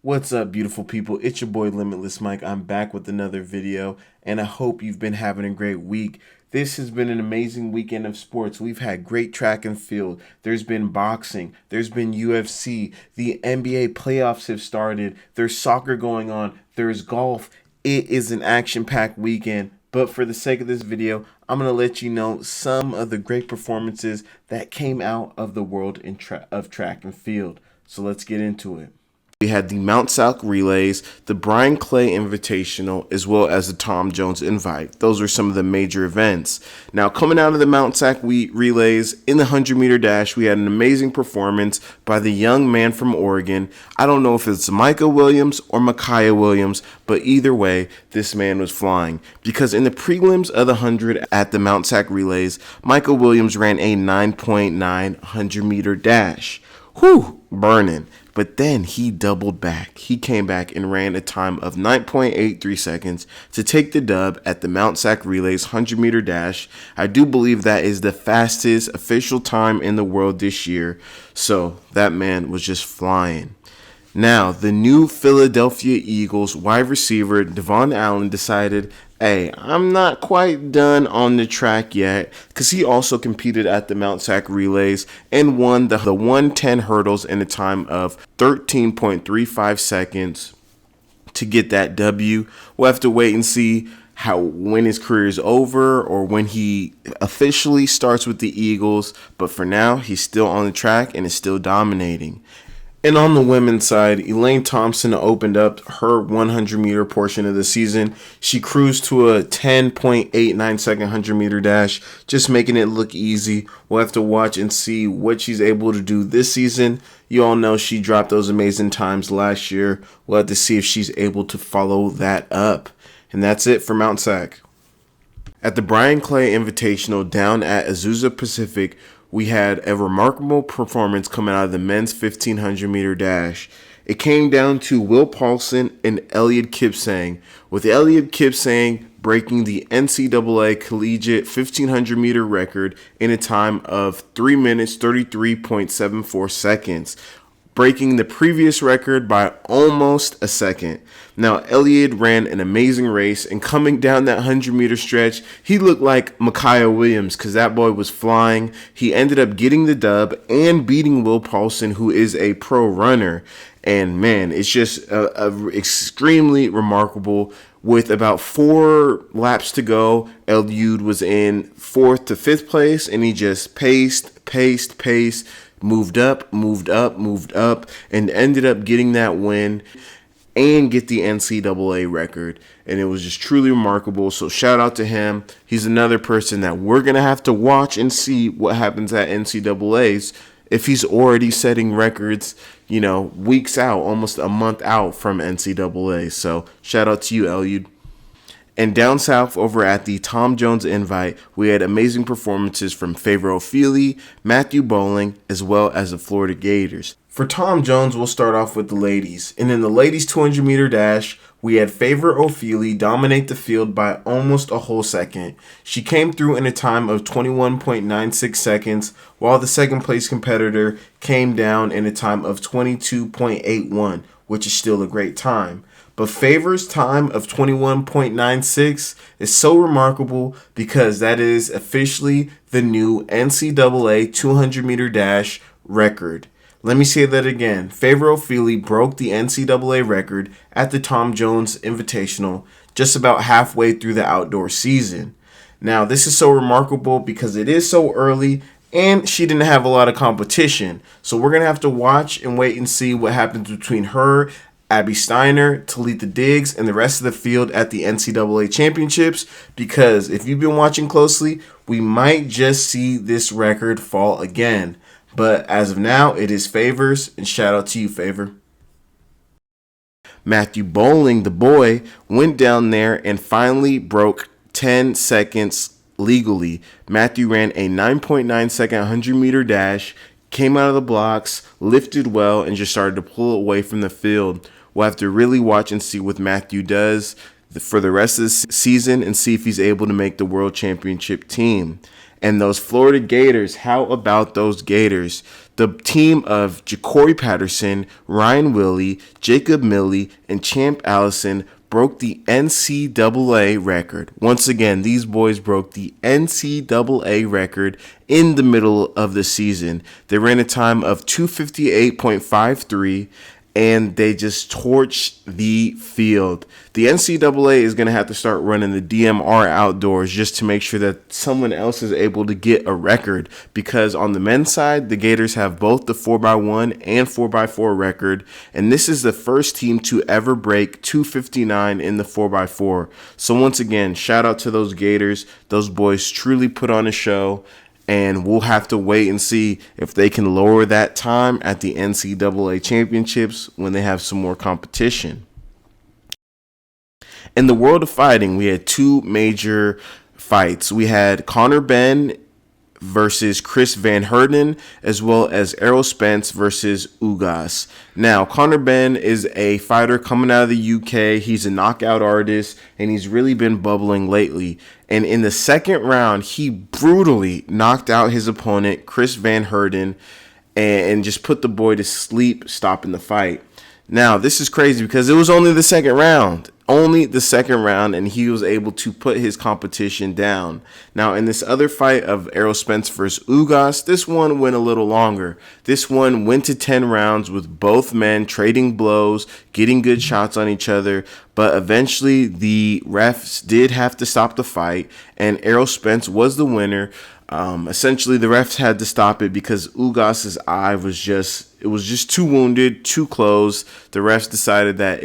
What's up, beautiful people? It's your boy Limitless Mike. I'm back with another video, and I hope you've been having a great week. This has been an amazing weekend of sports. We've had great track and field. There's been boxing. There's been UFC. The NBA playoffs have started. There's soccer going on. There's golf. It is an action-packed weekend. But for the sake of this video, I'm going to let you know some of the great performances that came out of the world of track and field. So let's get into it. We had the Mount South Relays, the Brian Clay Invitational, as well as the Tom Jones Invite. Those were some of the major events. Now, coming out of the Mount South Relays, in the 100-meter dash, we had an amazing performance by the young man from Oregon. I don't know if it's Micah Williams or Micah Williams, but either way, this man was flying. Because in the prelims of the 100 at the Mount South Relays, Micah Williams ran a 9.9 100-meter dash. Whew, burning. But then he doubled back. He came back and ran a time of 9.83 seconds to take the dub at the Mount Sac Relays 100-meter dash. I do believe that is the fastest official time in the world this year. So that man was just flying. Now, the new Philadelphia Eagles wide receiver Devon Allen decided, hey, I'm not quite done on the track yet, because he also competed at the Mount Sac Relays and won the 110 hurdles in a time of 13.35 seconds to get that W. We'll have to wait and see when his career is over or when he officially starts with the Eagles, but for now, he's still on the track and is still dominating. And on the women's side, Elaine Thompson opened up her 100-meter portion of the season. She cruised to a 10.89 second 100-meter dash, just making it look easy. We'll have to watch and see what she's able to do this season. You all know she dropped those amazing times last year. We'll have to see if she's able to follow that up. And that's it for Mount Sac. At the Brian Clay Invitational down at Azusa Pacific, we had a remarkable performance coming out of the men's 1500-meter dash. It came down to Will Paulson and Elluid kipsang, with Elluid kipsang breaking the NCAA collegiate 1500-meter record in a time of 3 minutes 33.74 seconds, breaking the previous record by almost a second. Now, Elluid ran an amazing race, and coming down that 100-meter stretch, he looked like Micah Williams because that boy was flying. He ended up getting the dub and beating Will Paulson, who is a pro runner. And, man, it's just extremely remarkable. With about 4 laps to go, Elluid was in 4th to 5th place, and he just paced, moved up, and ended up getting that win and get the NCAA record. And it was just truly remarkable. So shout out to him. He's another person that we're going to have to watch and see what happens at NCAAs if he's already setting records, weeks out, almost a month out from NCAA. So shout out to you, Elluid. And down south over at the Tom Jones Invite, we had amazing performances from Favor Ofili, Matthew Bowling, as well as the Florida Gators. For Tom Jones, we'll start off with the ladies. And in the ladies 200-meter dash, we had Favor Ofili dominate the field by almost a whole second. She came through in a time of 21.96 seconds, while the second place competitor came down in a time of 22.81, which is still a great time. But Favor's time of 21.96 is so remarkable because that is officially the new NCAA 200-meter dash record. Let me say that again. Favor Ofili broke the NCAA record at the Tom Jones Invitational just about halfway through the outdoor season. Now, this is so remarkable because it is so early and she didn't have a lot of competition. So we're going to have to watch and wait and see what happens between her, Abby Steiner, Talitha Diggs, and the rest of the field at the NCAA championships, because if you've been watching closely, we might just see this record fall again. But as of now, it is Favor's, and shout out to you, Favor. Matthew Bowling, the boy, went down there and finally broke 10 seconds legally. Matthew ran a 9.9 second 100-meter dash, came out of the blocks, lifted well, and just started to pull away from the field. We'll have to really watch and see what Matthew does for the rest of the season and see if he's able to make the World Championship team. And those Florida Gators, how about those Gators? The team of Ja'Cory Patterson, Ryan Willie, Jacob Millie, and Champ Allison broke the NCAA record. Once again, these boys broke the NCAA record in the middle of the season. They ran a time of 258.53, and they just torched the field. The NCAA is going to have to start running the DMR outdoors just to make sure that someone else is able to get a record, because on the men's side, the Gators have both the 4x1 and 4x4 record, and this is the first team to ever break 259 in the 4x4. So once again, shout out to those Gators. Those boys truly put on a show, and we'll have to wait and see if they can lower that time at the NCAA championships when they have some more competition. In the world of fighting, we had two major fights. We had Conor Benn versus Chris Van Herden, as well as Errol Spence versus UGAS. Now, Conor Benn is a fighter coming out of the UK. He's a knockout artist, and he's really been bubbling lately. And in the second round, he brutally knocked out his opponent, Chris Van Herden, and just put the boy to sleep, stopping the fight. Now, this is crazy because it was only the second round. And he was able to put his competition down. Now, in this other fight of Errol Spence versus UGAS, this one went a little longer. This one went to 10 rounds with both men trading blows, getting good shots on each other, but eventually the refs did have to stop the fight, and Errol Spence was the winner. Essentially, the refs had to stop it because UGAS's eye was just too wounded, too close. The refs decided that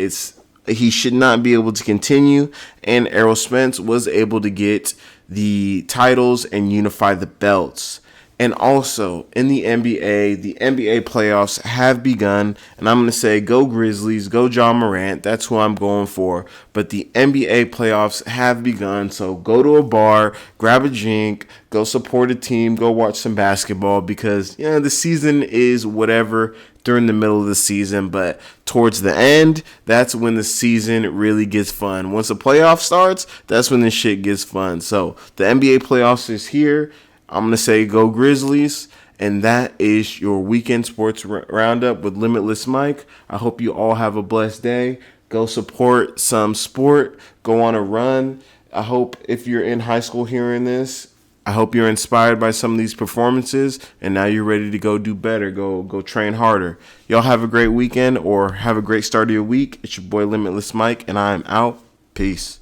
he should not be able to continue, and Errol Spence was able to get the titles and unify the belts. And also, in the NBA playoffs have begun, and I'm going to say go Grizzlies, go John Morant. That's who I'm going for. But the NBA playoffs have begun, so go to a bar, grab a drink, go support a team, go watch some basketball, because the season is whatever during the middle of the season, but towards the end, that's when the season really gets fun. Once the playoff starts, that's when the shit gets fun. So the NBA playoffs is here. I'm going to say go Grizzlies, and that is your weekend sports roundup with Limitless Mike. I hope you all have a blessed day. Go support some sport. Go on a run. I hope if you're in high school hearing this, I hope you're inspired by some of these performances, and now you're ready to go do better. Go train harder. Y'all have a great weekend or have a great start of your week. It's your boy Limitless Mike, and I am out. Peace.